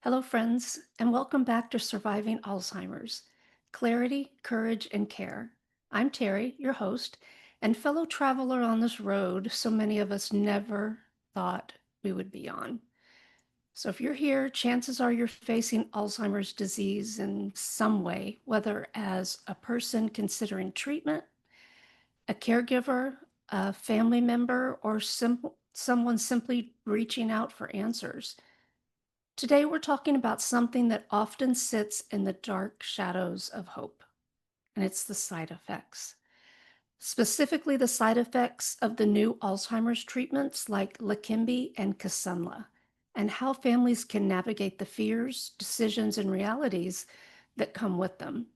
Hello, friends, and welcome back to Surviving Alzheimer's Clarity, Courage, and Care. I'm Teri, your host, and fellow traveler on this road so many of us never thought we would be on. So, if you're here, chances are you're facing Alzheimer's disease in some way, whether as a person considering treatment, a caregiver, a family member, or someone simply reaching out for answers. Today, we're talking about something that often sits in the dark shadows of hope, and it's the side effects. Specifically, the side effects of the new Alzheimer's treatments like Leqembi and Kisunla, and how families can navigate the fears, decisions, and realities that come with them.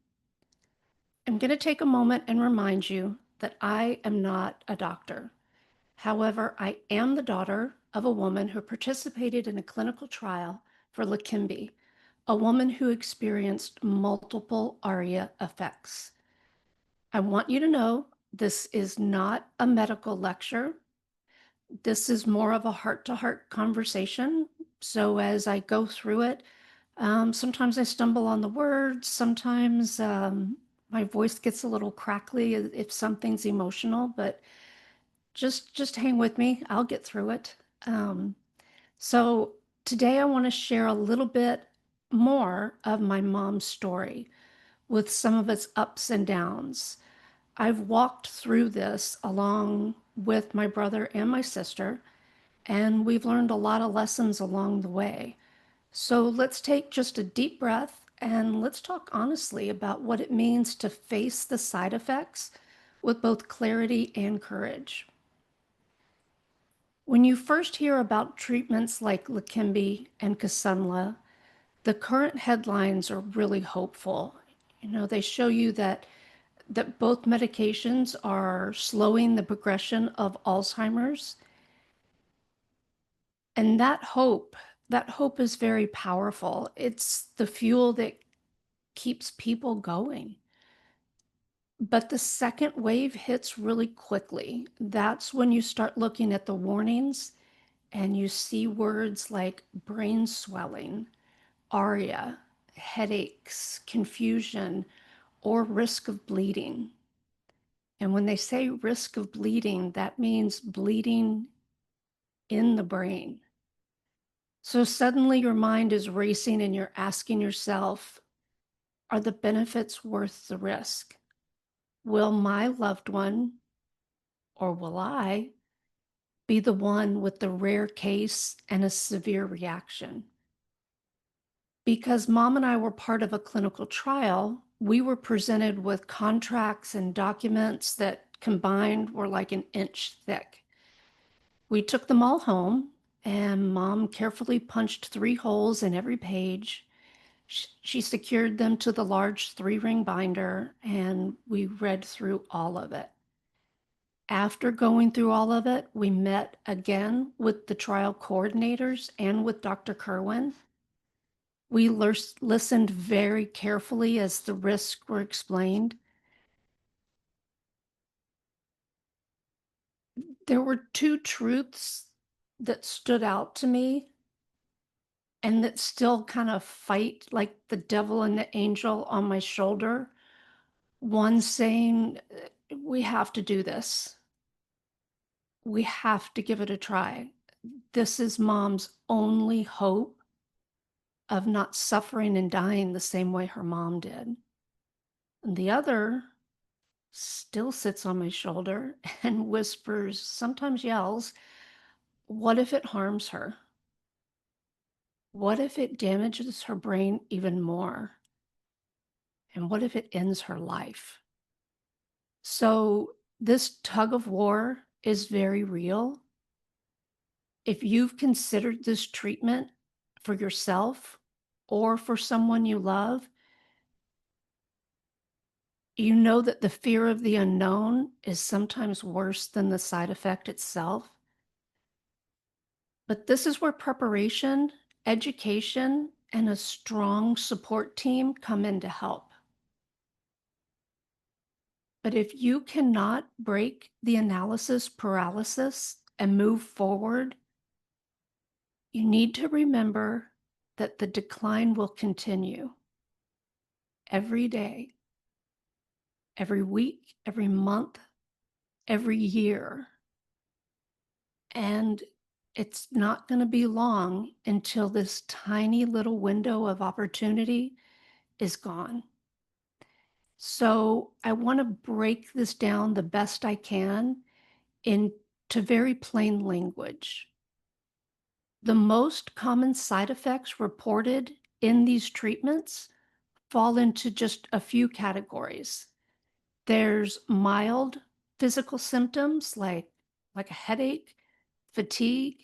I'm going to take a moment and remind you that I am not a doctor. However, I am the daughter of a woman who participated in a clinical trial for Leqembi, a woman who experienced multiple ARIA effects. I want you to know this is not a medical lecture. This is more of a heart-to-heart conversation. So as I go through it, sometimes I stumble on the words. Sometimes my voice gets a little crackly if something's emotional, but just hang with me. I'll get through it. Um, so today I want to share a little bit more of my mom's story with some of its ups and downs. I've walked through this along with my brother and my sister, and we've learned a lot of lessons along the way. So let's take just a deep breath and let's talk honestly about what it means to face the side effects with both clarity and courage. When you first hear about treatments like Leqembi and Kisunla, the current headlines are really hopeful. They show you that both medications are slowing the progression of Alzheimer's, and that hope is very powerful. It's the fuel that keeps people going. But the second wave hits really quickly. That's when you start looking at the warnings and you see words like brain swelling, ARIA, headaches, confusion, or risk of bleeding. And when they say risk of bleeding, that means bleeding in the brain. So suddenly your mind is racing and you're asking yourself, are the benefits worth the risk? Will my loved one, or will I, be the one with the rare case and a severe reaction? Because mom and I were part of a clinical trial, we were presented with contracts and documents that combined were like an inch thick. We took them all home, and mom carefully punched 3 holes in every page. She secured them to the large 3-ring binder, and we read through all of it. After going through all of it, we met again with the trial coordinators and with Dr. Kerwin. We listened very carefully as the risks were explained. There were 2 truths that stood out to me and that still kind of fight like the devil and the angel on my shoulder. One saying, we have to do this. We have to give it a try. This is mom's only hope of not suffering and dying the same way her mom did. And the other still sits on my shoulder and whispers, sometimes yells, what if it harms her? What if it damages her brain even more? And what if it ends her life? So this tug of war is very real. If you've considered this treatment for yourself or for someone you love, you know that the fear of the unknown is sometimes worse than the side effect itself. But this is where preparation, education, and a strong support team come in to help. But if you cannot break the analysis paralysis and move forward, you need to remember that the decline will continue every day, every week, every month, every year. And it's not going to be long until this tiny little window of opportunity is gone. So I want to break this down the best I can into very plain language. The most common side effects reported in these treatments fall into just a few categories. There's mild physical symptoms like a headache, fatigue,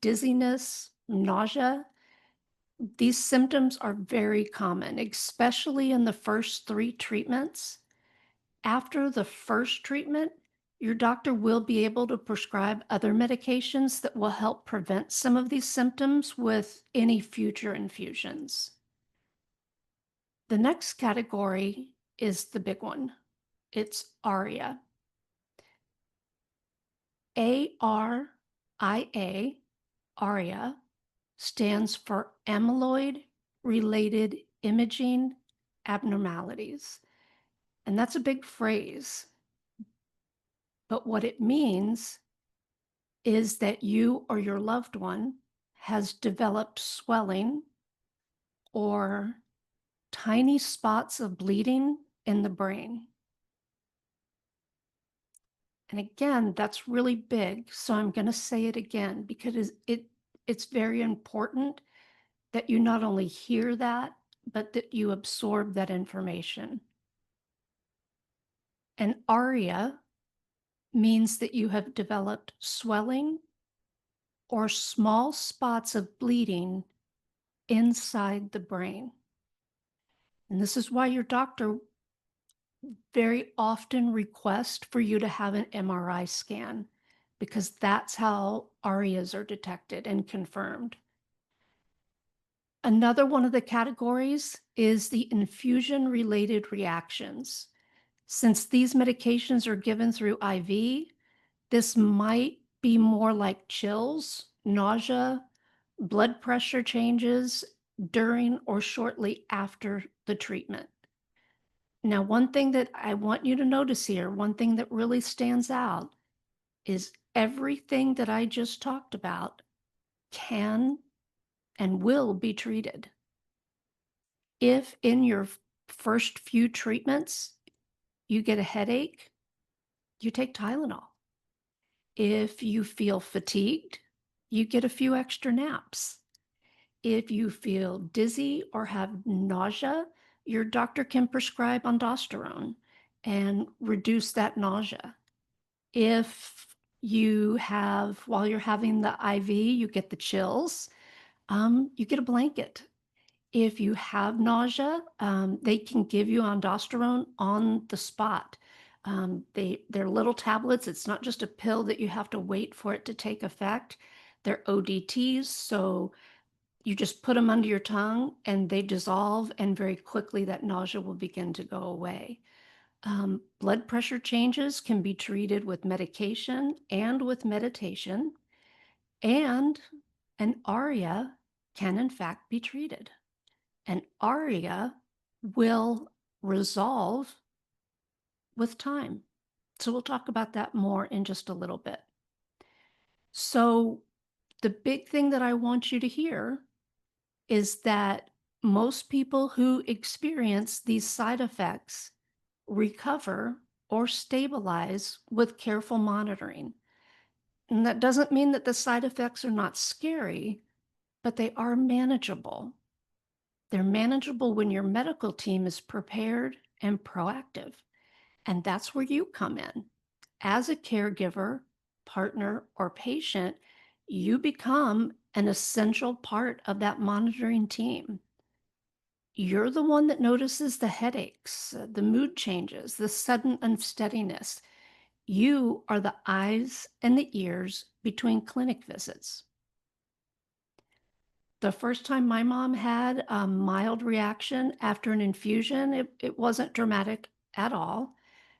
dizziness, nausea. These symptoms are very common, especially in the first 3 treatments. After the first treatment, your doctor will be able to prescribe other medications that will help prevent some of these symptoms with any future infusions. The next category is the big one. It's ARIA. ARIA, ARIA stands for amyloid-related imaging abnormalities. And that's a big phrase. But what it means is that you or your loved one has developed swelling or tiny spots of bleeding in the brain. And again, that's really big. So I'm going to say it again because it's very important that you not only hear that, but that you absorb that information. And ARIA means that you have developed swelling or small spots of bleeding inside the brain. And this is why your doctor very often requests for you to have an MRI scan, because that's how ARIAs are detected and confirmed. Another one of the categories is the infusion-related reactions. Since these medications are given through IV, this might be more like chills, nausea, blood pressure changes during or shortly after the treatment. Now, one thing that I want you to notice here, one thing that really stands out is everything that I just talked about can and will be treated. If in your first few treatments you get a headache, you take Tylenol. If you feel fatigued, you get a few extra naps. If you feel dizzy or have nausea, your doctor can prescribe aldosterone and reduce that nausea. If you have, while you're having the IV, you get the chills, you get a blanket. If you have nausea, they can give you aldosterone on the spot. They're little tablets. It's not just a pill that you have to wait for it to take effect. They're ODTs, so you just put them under your tongue and they dissolve, and very quickly that nausea will begin to go away. Blood pressure changes can be treated with medication and with meditation, and an ARIA can in fact be treated. An ARIA will resolve with time. So we'll talk about that more in just a little bit. So the big thing that I want you to hear is that most people who experience these side effects recover or stabilize with careful monitoring. And that doesn't mean that the side effects are not scary, but they are manageable. They're manageable when your medical team is prepared and proactive. And that's where you come in. As a caregiver, partner, or patient, you become an essential part of that monitoring team. You're the one that notices the headaches, the mood changes, the sudden unsteadiness. You are the eyes and the ears between clinic visits. The first time my mom had a mild reaction after an infusion, it wasn't dramatic at all.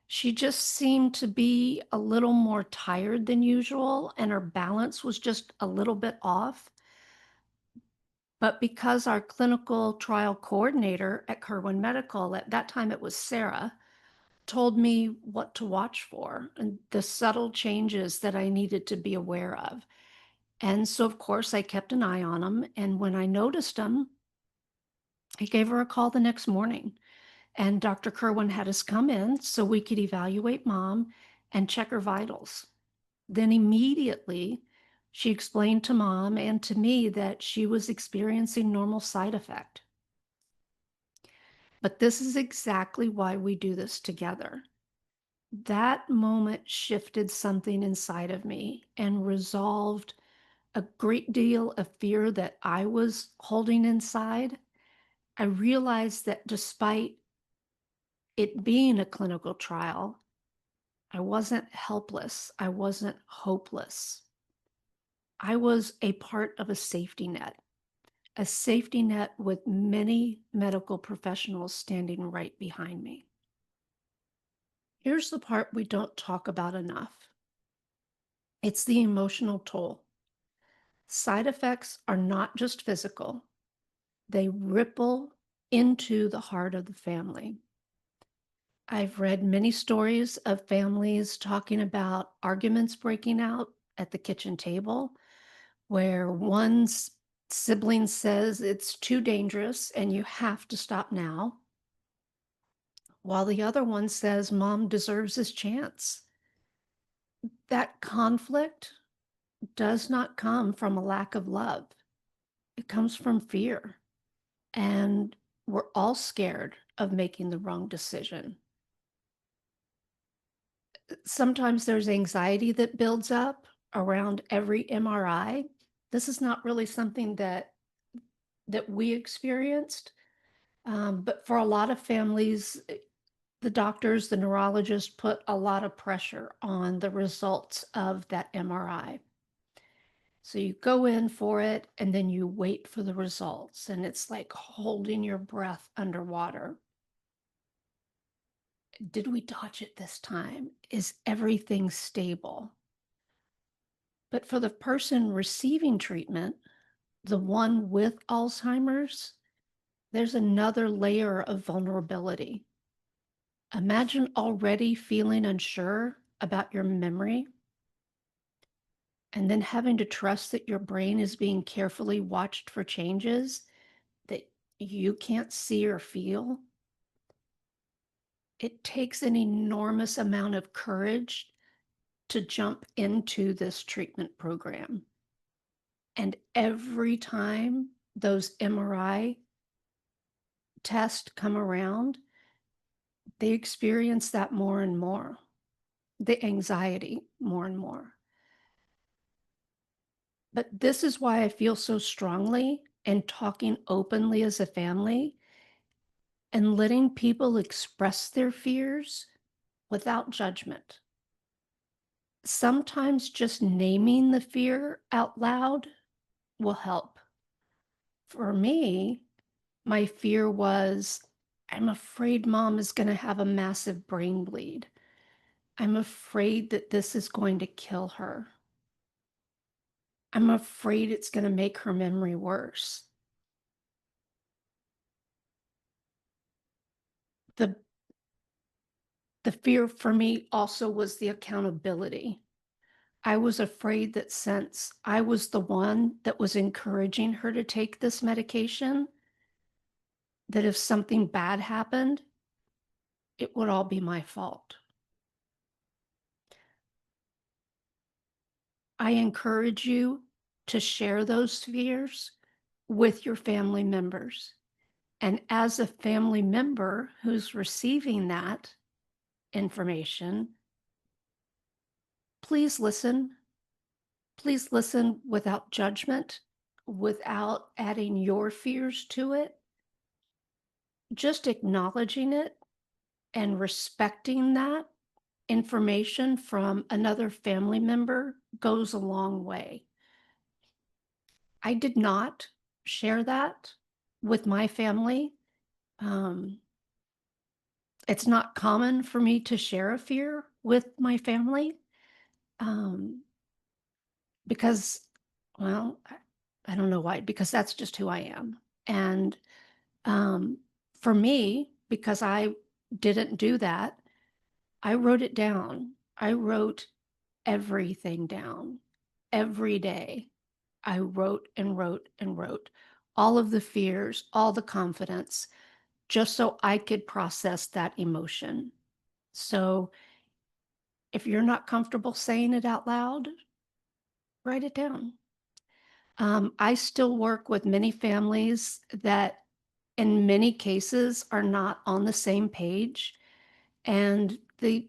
She just seemed to be a little more tired than usual, and her balance was just a little bit off. But because our clinical trial coordinator at Kerwin Medical, at that time it was Sarah, told me what to watch for and the subtle changes that I needed to be aware of. And so, of course, I kept an eye on them. And when I noticed them, I gave her a call the next morning. And Dr. Kerwin had us come in so we could evaluate mom and check her vitals. Then immediately, she explained to mom and to me that she was experiencing normal side effect. But this is exactly why we do this together. That moment shifted something inside of me and resolved a great deal of fear that I was holding inside. I realized that despite it being a clinical trial, I wasn't helpless. I wasn't hopeless. I was a part of a safety net with many medical professionals standing right behind me. Here's the part we don't talk about enough. It's the emotional toll. Side effects are not just physical, they ripple into the heart of the family. I've read many stories of families talking about arguments breaking out at the kitchen table where one sibling says it's too dangerous and you have to stop now, while the other one says mom deserves this chance. That conflict does not come from a lack of love, it comes from fear. And we're all scared of making the wrong decision. Sometimes there's anxiety that builds up around every MRI. This is not really something that we experienced, but for a lot of families, the doctors, the neurologists put a lot of pressure on the results of that MRI. So you go in for it and then you wait for the results, and it's like holding your breath underwater. Did we dodge it this time? Is everything stable? But for the person receiving treatment, the one with Alzheimer's, there's another layer of vulnerability. Imagine already feeling unsure about your memory and then having to trust that your brain is being carefully watched for changes that you can't see or feel. It takes an enormous amount of courage to jump into this treatment program. And every time those MRI tests come around, they experience that more and more, the anxiety more and more. But this is why I feel so strongly in talking openly as a family and letting people express their fears without judgment. Sometimes just naming the fear out loud will help. For me, my fear was, I'm afraid mom is going to have a massive brain bleed. I'm afraid that this is going to kill her. I'm afraid it's going to make her memory worse. The, the fear for me also was the accountability. I was afraid that since I was the one that was encouraging her to take this medication, that if something bad happened, it would all be my fault. I encourage you to share those fears with your family members. And as a family member who's receiving that information, please listen. Please listen without judgment, without adding your fears to it. Just acknowledging it and respecting that information from another family member goes a long way. I did not share that with my family. Um, it's not common for me to share a fear with my family, um, because, well, I don't know why, because that's just who I am. And um, for me, because I didn't do that, I wrote it down. I wrote everything down every day. I wrote and wrote and wrote all of the fears, all the confidence, just so I could process that emotion. So if you're not comfortable saying it out loud, write it down. I still work with many families that, in many cases, are not on the same page, and the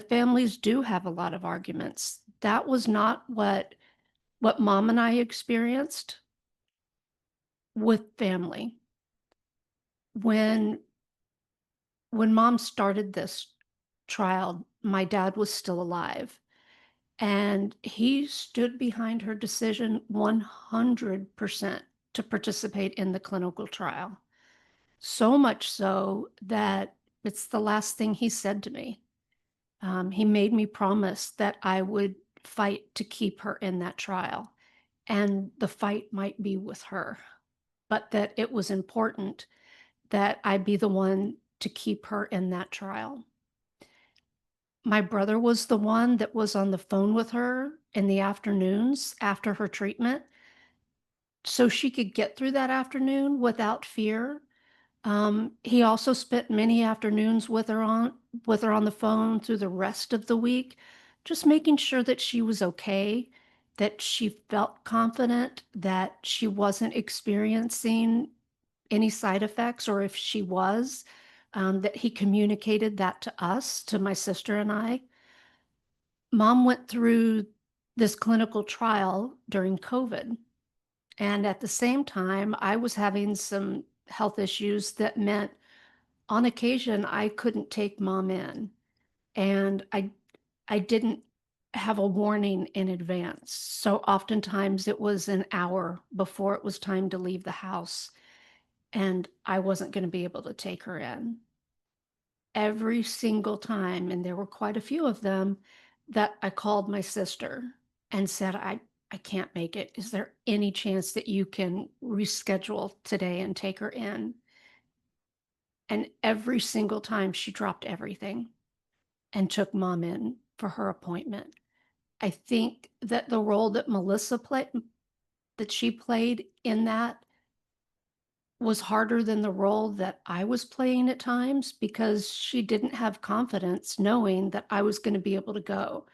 families do have a lot of arguments. That was not what mom and I experienced with family. When when mom started this trial, my dad was still alive, and he stood behind her decision 100% to participate in the clinical trial. So much so that it's the last thing he said to me. He made me promise that I would fight to keep her in that trial, and the fight might be with her, but that it was important that I be the one to keep her in that trial. My brother was the one that was on the phone with her in the afternoons after her treatment, so she could get through that afternoon without fear. He also spent many afternoons with her on the phone through the rest of the week, just making sure that she was okay, that she felt confident, that she wasn't experiencing any side effects, or if she was, that he communicated that to us, to my sister and I. Mom went through this clinical trial during COVID. And at the same time, I was having some health issues that meant on occasion I couldn't take mom in. And I didn't have a warning in advance. So oftentimes it was an hour before it was time to leave the house, and I wasn't going to be able to take her in. Every single time, and there were quite a few of them, that I called my sister and said, I can't make it. Is there any chance that you can reschedule today and take her in? And every single time she dropped everything and took mom in for her appointment. I think that the role that Melissa played, that she played in that, was harder than the role that I was playing at times, because she didn't have confidence knowing that I was going to be able to go.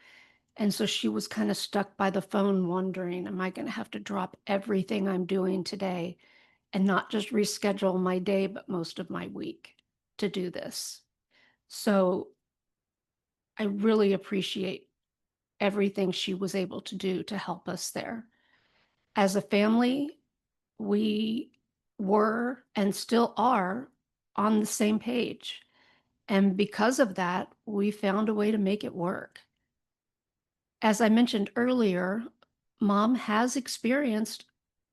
And so she was kind of stuck by the phone wondering, am I going to have to drop everything I'm doing today and not just reschedule my day, but most of my week to do this? So I really appreciate everything she was able to do to help us there. As a family, we were and still are on the same page. And because of that, we found a way to make it work. As I mentioned earlier, mom has experienced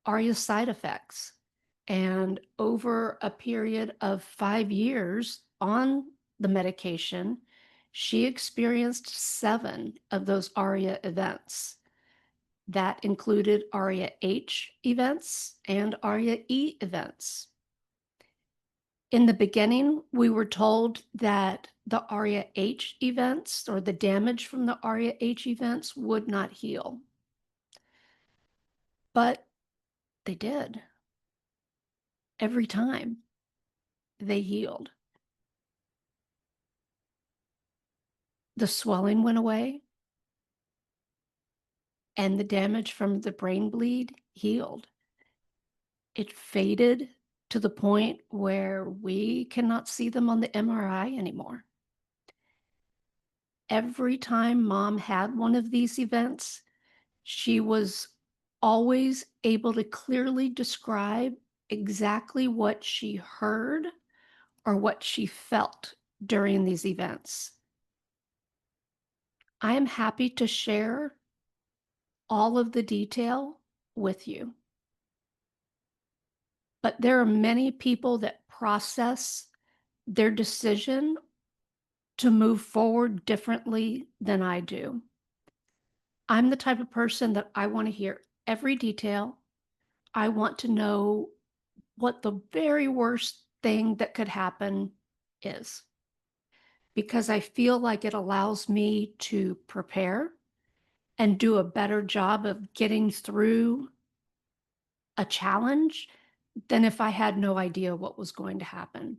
ARIA side effects. And over a period of 5 years on the medication, she experienced 7 of those ARIA events. That included ARIA-H events and ARIA-E events. In the beginning, we were told that the ARIA-H events, or the damage from the ARIA-H events, would not heal. But they did. Every time they healed. The swelling went away, and the damage from the brain bleed healed. It faded to the point where we cannot see them on the MRI anymore. Every time mom had one of these events, she was always able to clearly describe exactly what she heard or what she felt during these events. I am happy to share all of the detail with you. But there are many people that process their decision to move forward differently than I do. I'm the type of person that I want to hear every detail. I want to know what the very worst thing that could happen is, because I feel like it allows me to prepare and do a better job of getting through a challenge than if I had no idea what was going to happen.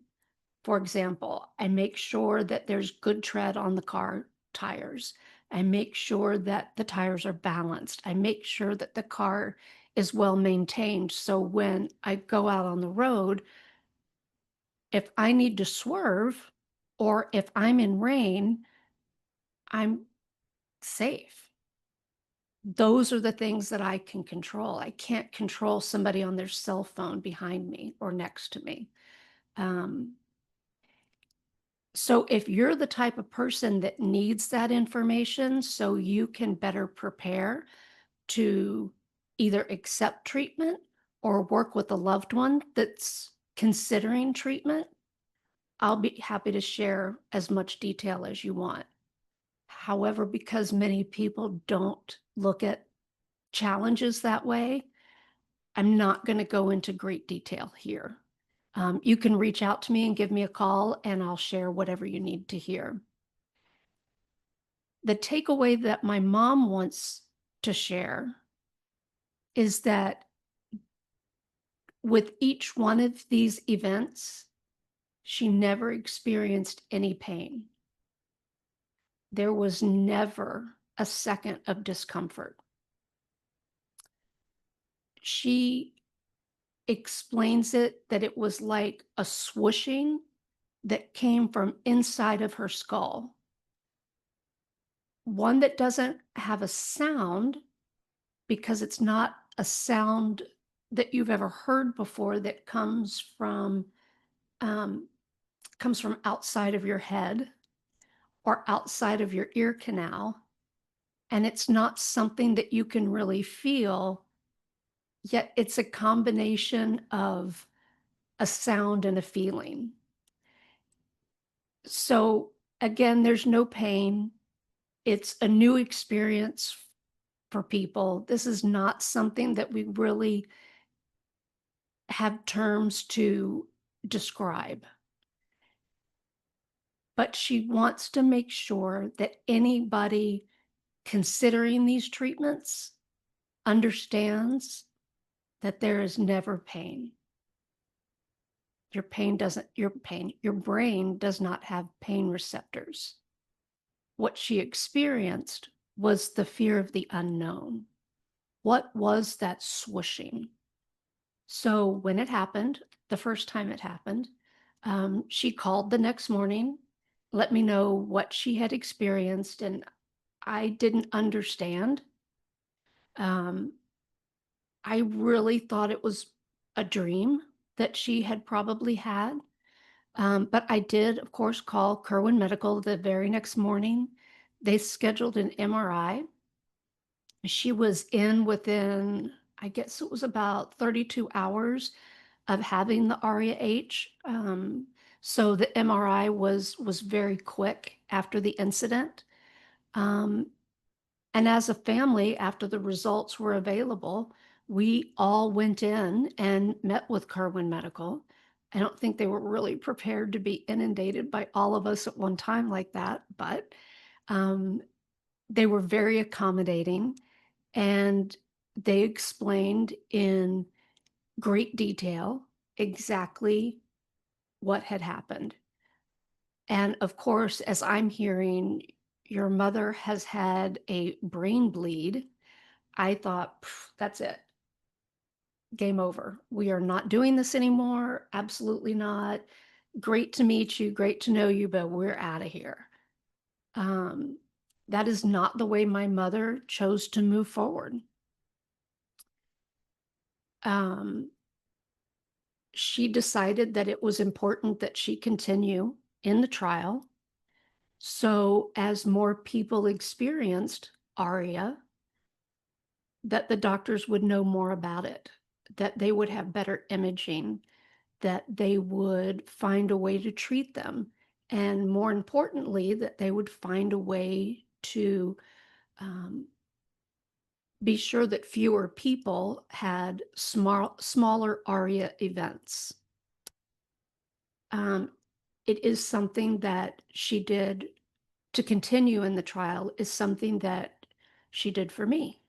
For example, I make sure that there's good tread on the car tires. I make sure that the tires are balanced. I make sure that the car is well maintained. So when I go out on the road, if I need to swerve or if I'm in rain, I'm safe. Those are the things that I can control. I can't control somebody on their cell phone behind me or next to me. Um, so if you're the type of person that needs that information so you can better prepare to either accept treatment or work with a loved one that's considering treatment, I'll be happy to share as much detail as you want. However, because many people don't look at challenges that way, I'm not going to go into great detail here. You can reach out to me and give me a call, and I'll share whatever you need to hear. The takeaway that my mom wants to share is that with each one of these events, she never experienced any pain. There was never a second of discomfort. She explains it that it was like a swooshing that came from inside of her skull. One that doesn't have a sound because it's not a sound that you've ever heard before that um, comes from outside of your head or outside of your ear canal. And it's not something that you can really feel, yet it's a combination of a sound and a feeling. So again, there's no pain. It's a new experience for people. This is not something that we really have terms to describe. But she wants to make sure that anybody considering these treatments understands that there is never pain. Your brain does not have pain receptors. What she experienced was the fear of the unknown. What was that swooshing? So when it happened, the first time it happened, she called the next morning, let me know what she had experienced, and I didn't understand. Um, I really thought it was a dream that she had probably had. But I did, of course, call Kerwin Medical the very next morning. They scheduled an MRI. She was in within, I guess it was about 32 hours of having the ARIA-H. So the MRI was very quick after the incident. Um, and as a family, after the results were available, we all went in and met with Kerwin Medical. I don't think they were really prepared to be inundated by all of us at one time like that, but um, they were very accommodating, and they explained in great detail exactly what had happened. And of course, as I'm hearing, your mother has had a brain bleed. I thought, that's it. Game over. We are not doing this anymore. Absolutely not. Great to meet you. Great to know you, but we're out of here. Um, that is not the way my mother chose to move forward. Um, she decided that it was important that she continue in the trial. So as more people experienced ARIA, that the doctors would know more about it, that they would have better imaging, that they would find a way to treat them, and more importantly, that they would find a way to um, be sure that fewer people had smaller ARIA events. Um, it is something that she did to continue in the trial, is something that she did for me.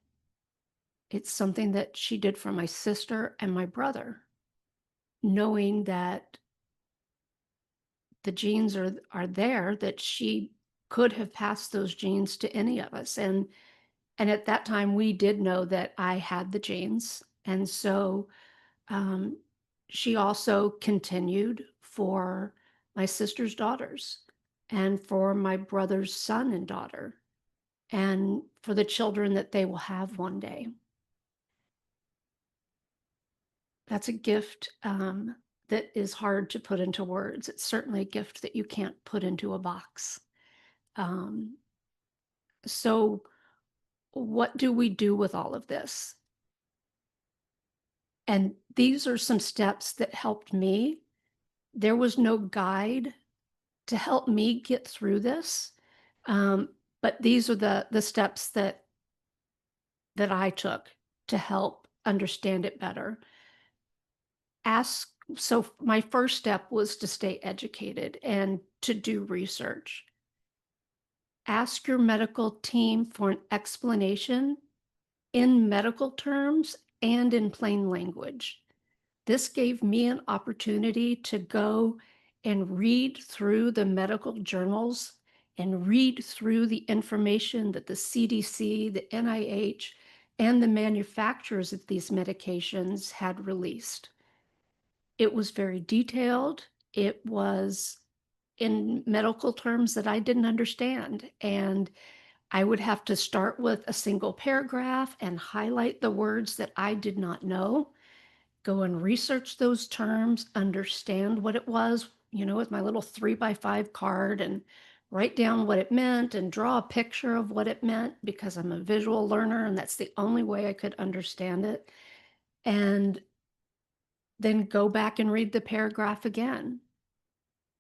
It's something that she did for my sister and my brother, knowing that the genes are there, that she could have passed those genes to any of us. And at that time, we did know that I had the genes. And so um, she also continued for my sister's daughters and for my brother's son and daughter and for the children that they will have one day. That's a gift that is hard to put into words. It's certainly a gift that you can't put into a box. Um, so, what do we do with all of this? And these are some steps that helped me. There was no guide to help me get through this, but these are the steps that I took to help understand it better. So my first step was to stay educated and to do research. Ask your medical team for an explanation in medical terms and in plain language. This gave me an opportunity to go and read through the medical journals and read through the information that the CDC, the NIH, and the manufacturers of these medications had released. It was very detailed. It was in medical terms that I didn't understand. And I would have to start with a single paragraph and highlight the words that I did not know, go and research those terms, understand what it was, with my little 3x5 card, and write down what it meant and draw a picture of what it meant because I'm a visual learner and that's the only way I could understand it. And then go back and read the paragraph again.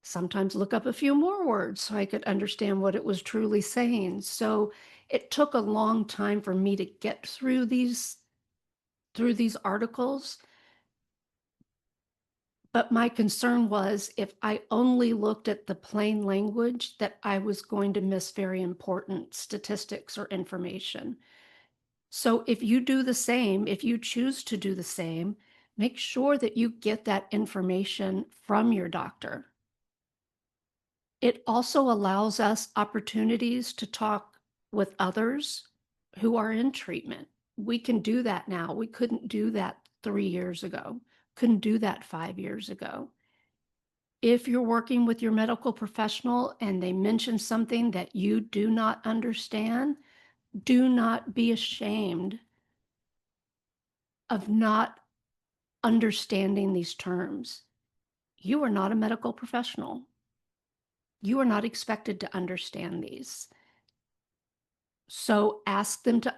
Sometimes look up a few more words so I could understand what it was truly saying. So it took a long time for me to get through these articles. But my concern was if I only looked at the plain language, that I was going to miss very important statistics or information. So if you do the same, if you choose to do the same, make sure that you get that information from your doctor. It also allows us opportunities to talk with others who are in treatment. We can do that now. We couldn't do that 3 years ago, couldn't do that 5 years ago. If you're working with your medical professional and they mention something that you do not understand, do not be ashamed of not understanding these terms. You are not a medical professional. You are not expected to understand these. So ask them to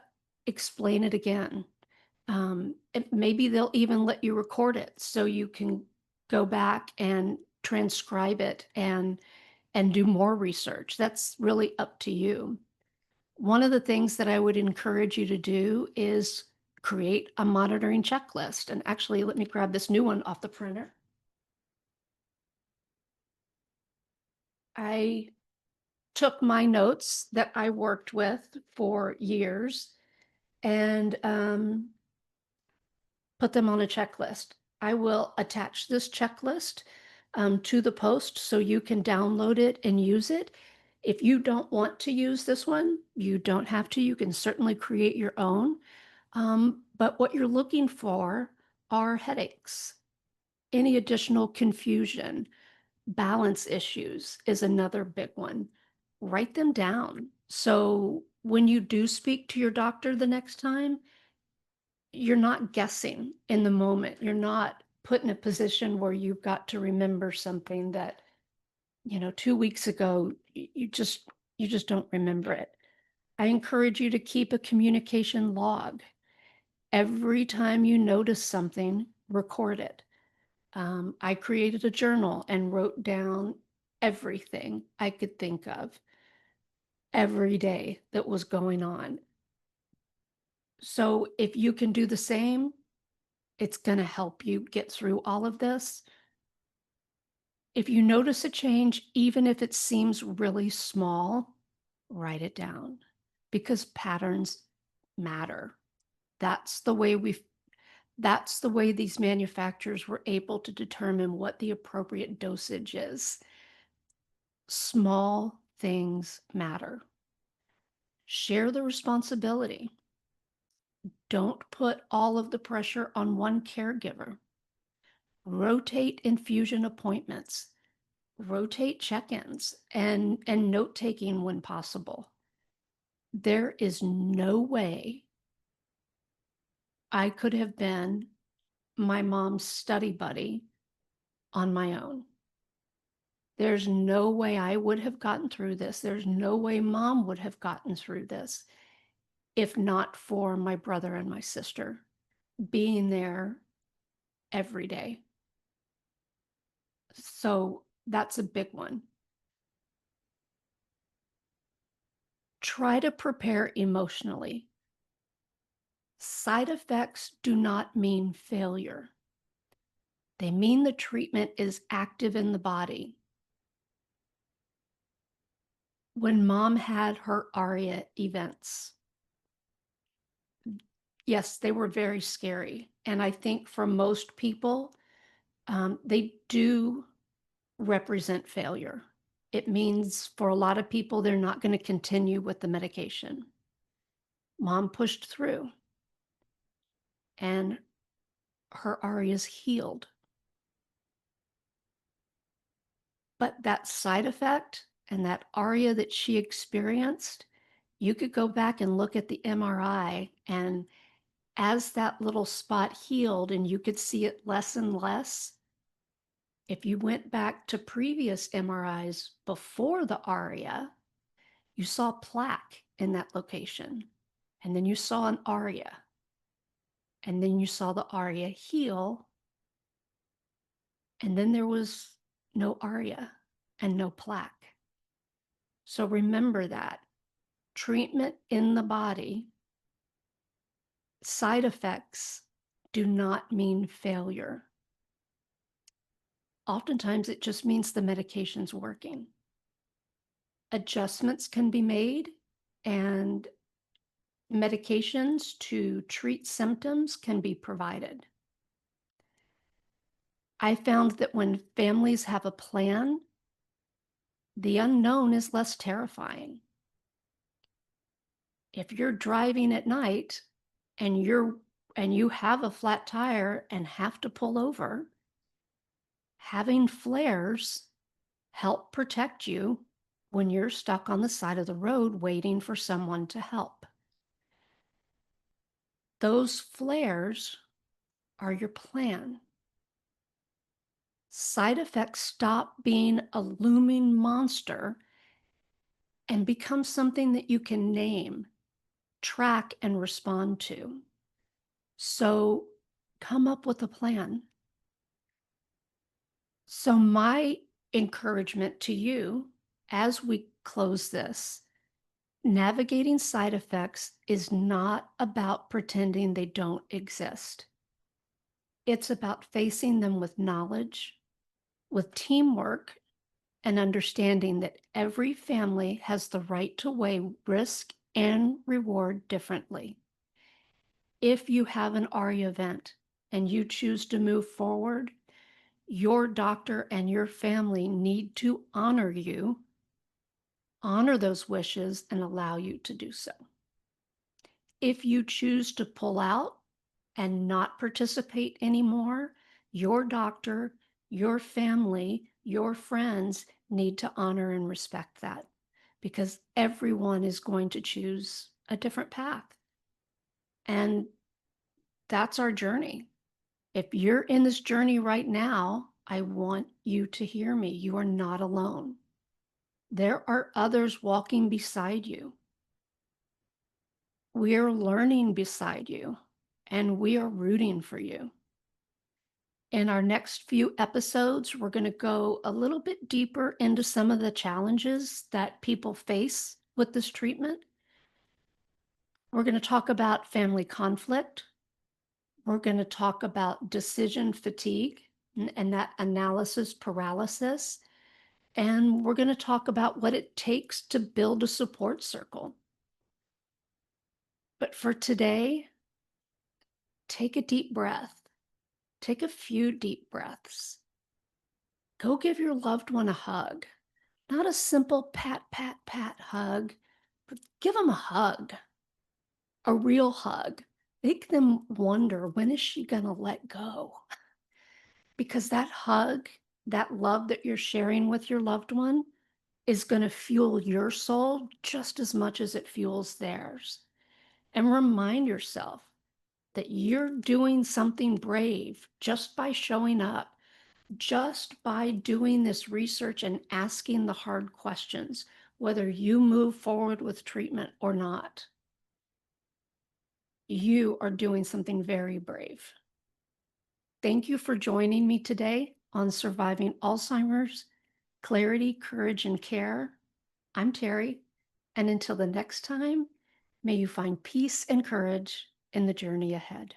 explain it again. Maybe they'll even let you record it so you can go back and transcribe it and do more research. That's really up to you. One of the things that I would encourage you to do is create a monitoring checklist. And actually, let me grab this new one off the printer. I took my notes that I worked with for years and put them on a checklist. I will attach this checklist to the post so you can download it and use it. If you don't want to use this one, you don't have to. You can certainly create your own. But what you're looking for are headaches, any additional confusion, balance issues is another big one. Write them down. So when you do speak to your doctor the next time, you're not guessing in the moment. You're not put in a position where you've got to remember something that, 2 weeks ago, you just don't remember it. I encourage you to keep a communication log. Every time you notice something, record it. I created a journal and wrote down everything I could think of every day that was going on. So if you can do the same, it's going to help you get through all of this. If you notice a change, even if it seems really small, write it down because patterns matter. That's the way these manufacturers were able to determine what the appropriate dosage is. Small things matter. Share the responsibility. Don't put all of the pressure on one caregiver. Rotate infusion appointments, rotate check-ins, and note-taking when possible. There is no way I could have been my mom's study buddy on my own. There's no way I would have gotten through this. There's no way mom would have gotten through this if not for my brother and my sister being there every day. So that's a big one. Try to prepare emotionally. Side effects do not mean failure. They mean the treatment is active in the body. When mom had her ARIA events, yes, they were very scary. And I think for most people, they do represent failure. It means for a lot of people, they're not going to continue with the medication. Mom pushed through and her ARIAs healed. But that side effect and that ARIA that she experienced, you could go back and look at the MRI, and as that little spot healed and you could see it less and less, if you went back to previous MRIs before the ARIA, you saw plaque in that location, and then you saw an ARIA, and then you saw the ARIA heal, and then there was no ARIA and no plaque. So remember that treatment in the body, side effects do not mean failure. Oftentimes it just means the medication's working. Adjustments can be made, and medications to treat symptoms can be provided. I found that when families have a plan, the unknown is less terrifying. If you're driving at night and you have a flat tire and have to pull over, having flares help protect you when you're stuck on the side of the road waiting for someone to help. Those flares are your plan. Side effects stop being a looming monster and become something that you can name, track, and respond to. So come up with a plan. So my encouragement to you as we close this, navigating side effects is not about pretending they don't exist. It's about facing them with knowledge, with teamwork, and understanding that every family has the right to weigh risk and reward differently. If you have an ARIA event and you choose to move forward, your doctor and your family need to honor you, honor those wishes, and allow you to do so. If you choose to pull out and not participate anymore, your doctor, your family, your friends need to honor and respect that, because everyone is going to choose a different path. And that's our journey. If you're in this journey right now, I want you to hear me. You are not alone. There are others walking beside you. We are learning beside you, and we are rooting for you. In our next few episodes, we're going to go a little bit deeper into some of the challenges that people face with this treatment. We're going to talk about family conflict. We're going to talk about decision fatigue and that analysis paralysis. And we're going to talk about what it takes to build a support circle. But for today, take a deep breath. Take a few deep breaths. Go give your loved one a hug. Not a simple pat, pat, pat hug, but give them a hug, a real hug. Make them wonder, when is she going to let go? Because that hug, that love that you're sharing with your loved one is going to fuel your soul just as much as it fuels theirs. And remind yourself that you're doing something brave just by showing up, just by doing this research and asking the hard questions, whether you move forward with treatment or not. You are doing something very brave. Thank you for joining me today on Surviving Alzheimer's, Clarity, Courage, and Care. I'm Teri, and until the next time, may you find peace and courage in the journey ahead.